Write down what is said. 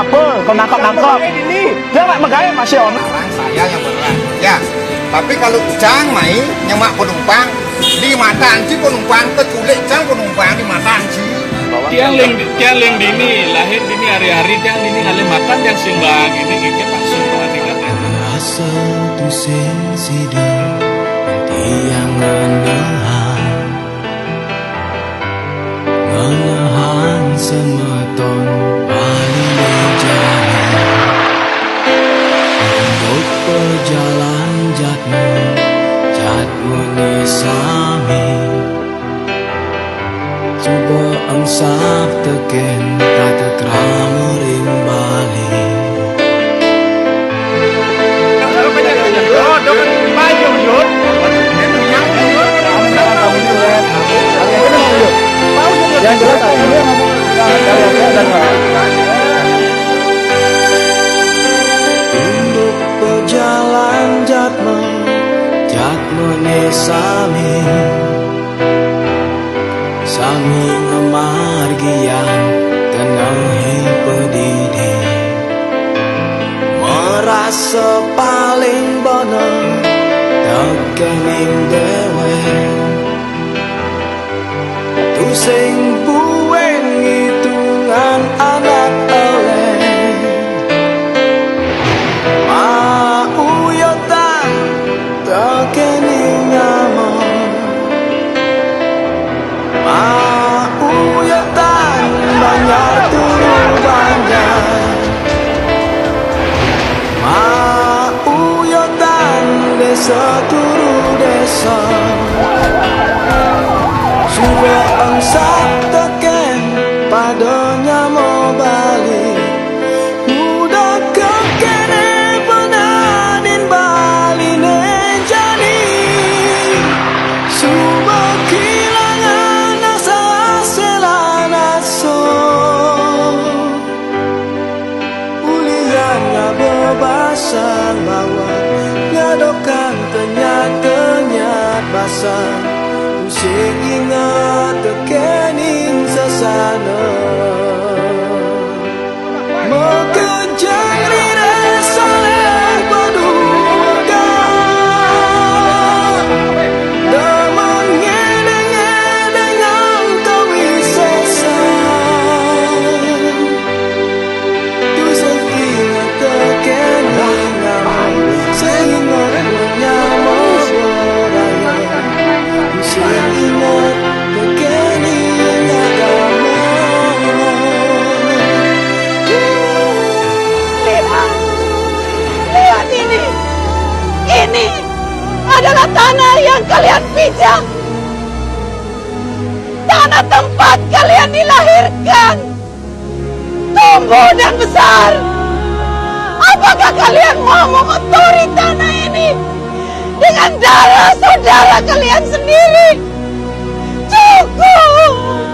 apa? Kau nangkap ini. Dia mak megaya masih on. Saya yang berang. Ya. Tapi kalau Cang mai nyemak penumpang di mata anci penumpang keculik Cang penumpang di mata anci. Tiang leng dini lahir dini hari-hari tiang dini kali makan yang simbang ini pak simbang tinggal rasa tu sing sidang tiang menahan semeton paling jauh untuk perjalan jatmu ni sami coba ansap teken tak terama rimbali untuk perjalan jatmu ni sami ngemargian tenahi pedidi merasa paling benar tekening dewe tu sing bueng hitungan anak oleh mau yotan tekening nyaman mau yotan banyak turun banyak mau yotan desa turu desa sudah angsat teken padanya mau balik udah kekene penanin bali nejani sudah kehilangan asa selanaso uliannya bebasan bawa ngadokan tenyat basah sing ingat tekening sasana mekejang rire saleh paduka daman ngedeng yang kawisesa tu sing ingat tekening ngamai sing ingat nyamuk boraya sing ingat tekening agama lihat ini adalah tanah yang kalian pijak tanah tempat kalian dilahirkan tumbuh dan besar apakah kalian mau mengotori tanah ini dengan darah saudara kalian sendiri? Cukup!